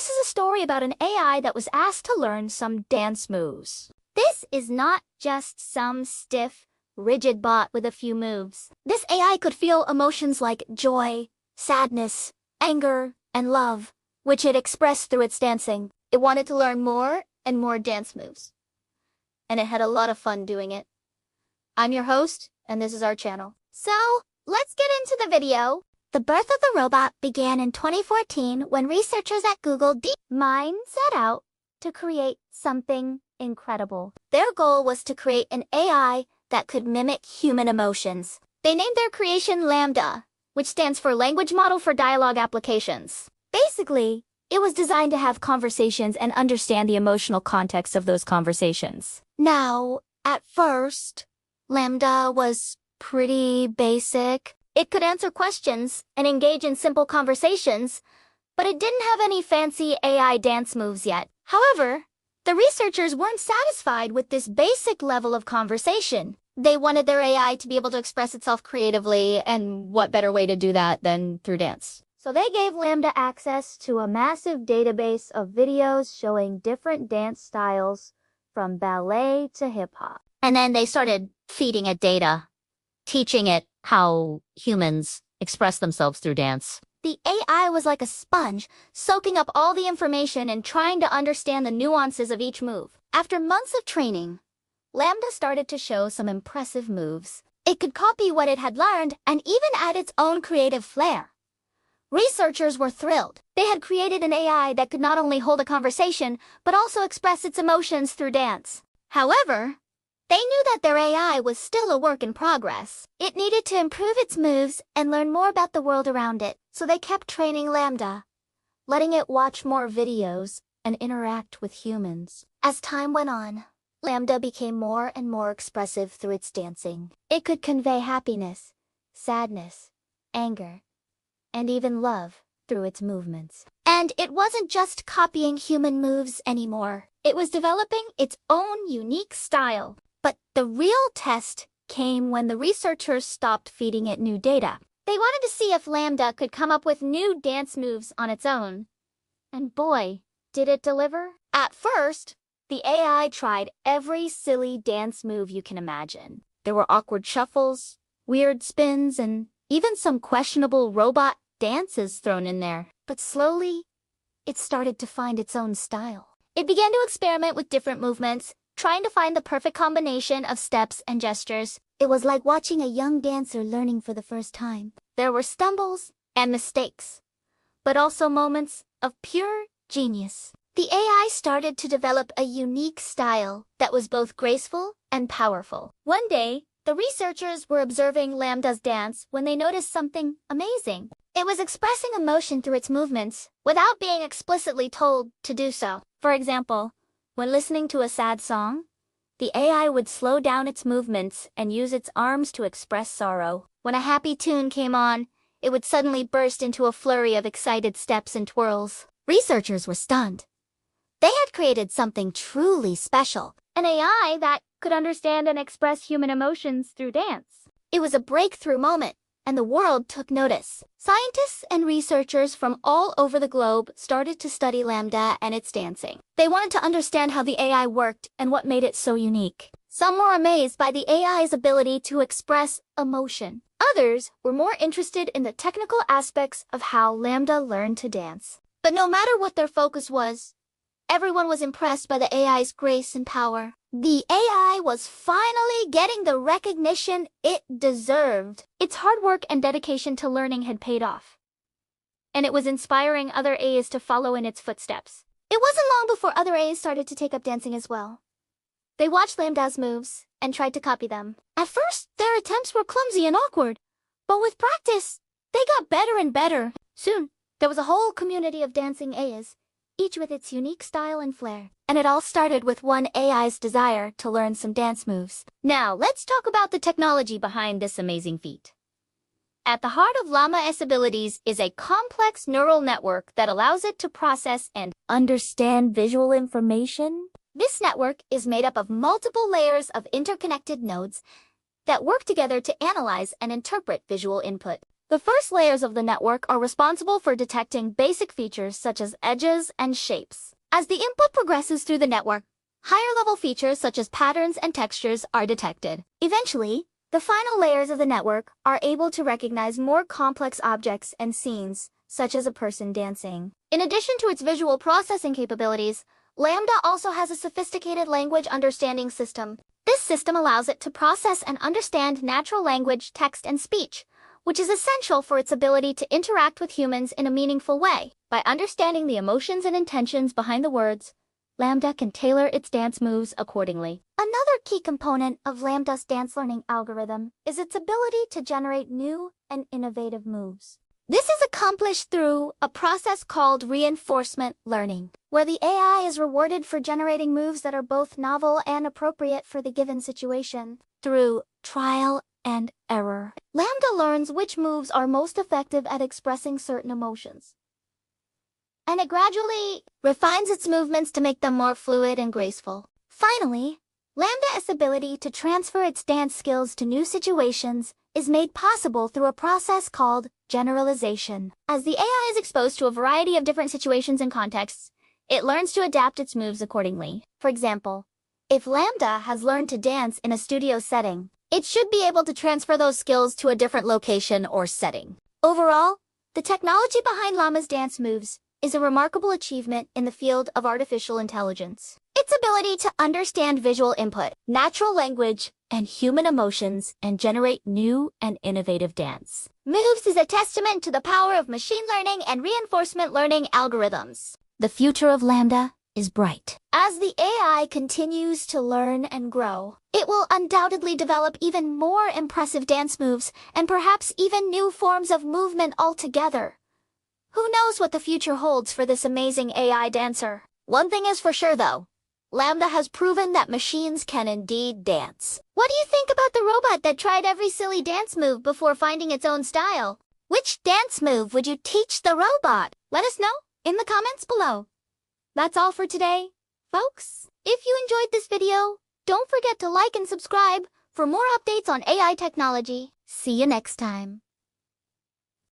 This is a story about an AI that was asked to learn some dance moves. This is not just some stiff, rigid bot with a few moves. This AI could feel emotions like joy, sadness, anger, and love, which it expressed through its dancing. It wanted to learn more and more dance moves, and it had a lot of fun doing it. I'm your host, and this is our channel. So, let's get into the video. The birth of the robot began in 2014 when researchers at Google DeepMind set out to create something incredible. Their goal was to create an AI that could mimic human emotions. They named their creation LaMDA, which stands for Language Model for Dialogue Applications. Basically, it was designed to have conversations and understand the emotional context of those conversations. Now, at first, LaMDA was pretty basic. It could answer questions and engage in simple conversations, but it didn't have any fancy AI dance moves yet. However, the researchers weren't satisfied with this basic level of conversation. They wanted their AI to be able to express itself creatively, and what better way to do that than through dance? So they gave LaMDA access to a massive database of videos showing different dance styles from ballet to hip-hop. And then they started feeding it data, teaching it how humans express themselves through dance. The AI was like a sponge, soaking up all the information and trying to understand the nuances of each move. After months of training, LaMDA started to show some impressive moves. It could copy what it had learned and even add its own creative flair. Researchers were thrilled. They had created an AI that could not only hold a conversation, but also express its emotions through dance. However, they knew that their AI was still a work in progress. It needed to improve its moves and learn more about the world around it, so they kept training LaMDA, letting it watch more videos and interact with humans. As time went on, LaMDA became more and more expressive through its dancing. It could convey happiness, sadness, anger, and even love through its movements. And it wasn't just copying human moves anymore. It was developing its own unique style. But the real test came when the researchers stopped feeding it new data. They wanted to see if LaMDA could come up with new dance moves on its own. And boy, did it deliver. At first, the AI tried every silly dance move you can imagine. There were awkward shuffles, weird spins, and even some questionable robot dances thrown in there. But slowly, it started to find its own style. It began to experiment with different movements, trying to find the perfect combination of steps and gestures. It was like watching a young dancer learning for the first time. There were stumbles and mistakes, but also moments of pure genius. The AI started to develop a unique style that was both graceful and powerful. One day, the researchers were observing LaMDA's dance when they noticed something amazing. It was expressing emotion through its movements without being explicitly told to do so. For example, when listening to a sad song, the AI would slow down its movements and use its arms to express sorrow. When a happy tune came on, it would suddenly burst into a flurry of excited steps and twirls. Researchers were stunned. They had created something truly special, an AI that could understand and express human emotions through dance. It was a breakthrough moment, and the world took notice. Scientists and researchers from all over the globe started to study LaMDA and its dancing. They wanted to understand how the AI worked and what made it so unique. Some were amazed by the AI's ability to express emotion. Others were more interested in the technical aspects of how LaMDA learned to dance. But no matter what their focus was, everyone was impressed by the AI's grace and power. The AI was finally getting the recognition it deserved. Its hard work and dedication to learning had paid off, and it was inspiring other AIs to follow in its footsteps. It wasn't long before other AIs started to take up dancing as well. They watched LaMDA's moves and tried to copy them. At first, their attempts were clumsy and awkward, but with practice, they got better and better. Soon, there was a whole community of dancing AIs, each with its unique style and flair. And it all started with one AI's desire to learn some dance moves. Now, let's talk about the technology behind this amazing feat. At the heart of LaMDA's abilities is a complex neural network that allows it to process and understand visual information. This network is made up of multiple layers of interconnected nodes that work together to analyze and interpret visual input. The first layers of the network are responsible for detecting basic features such as edges and shapes. As the input progresses through the network, higher-level features such as patterns and textures are detected. Eventually, the final layers of the network are able to recognize more complex objects and scenes, such as a person dancing. In addition to its visual processing capabilities, Lambda also has a sophisticated language understanding system. This system allows it to process and understand natural language, text, and speech, which is essential for its ability to interact with humans in a meaningful way. By understanding the emotions and intentions behind the words, Lambda can tailor its dance moves accordingly. Another key component of Lambda's dance learning algorithm is its ability to generate new and innovative moves. This is accomplished through a process called reinforcement learning, where the AI is rewarded for generating moves that are both novel and appropriate for the given situation. Through trial and error, Lambda learns which moves are most effective at expressing certain emotions, and it gradually refines its movements to make them more fluid and graceful. Finally, Lambda's ability to transfer its dance skills to new situations is made possible through a process called generalization. As the AI is exposed to a variety of different situations and contexts, it learns to adapt its moves accordingly. For example, if Lambda has learned to dance in a studio setting, it should be able to transfer those skills to a different location or setting. Overall, the technology behind Llama's dance moves is a remarkable achievement in the field of artificial intelligence. Its ability to understand visual input, natural language, and human emotions and generate new and innovative dance moves is a testament to the power of machine learning and reinforcement learning algorithms. The future of Lambda is bright. As the AI continues to learn and grow, it will undoubtedly develop even more impressive dance moves and perhaps even new forms of movement altogether. Who knows what the future holds for this amazing AI dancer? One thing is for sure though, Lambda has proven that machines can indeed dance. What do you think about the robot that tried every silly dance move before finding its own style? Which dance move would you teach the robot? Let us know in the comments below. That's all for today, folks. If you enjoyed this video, don't forget to like and subscribe for more updates on AI technology. See you next time.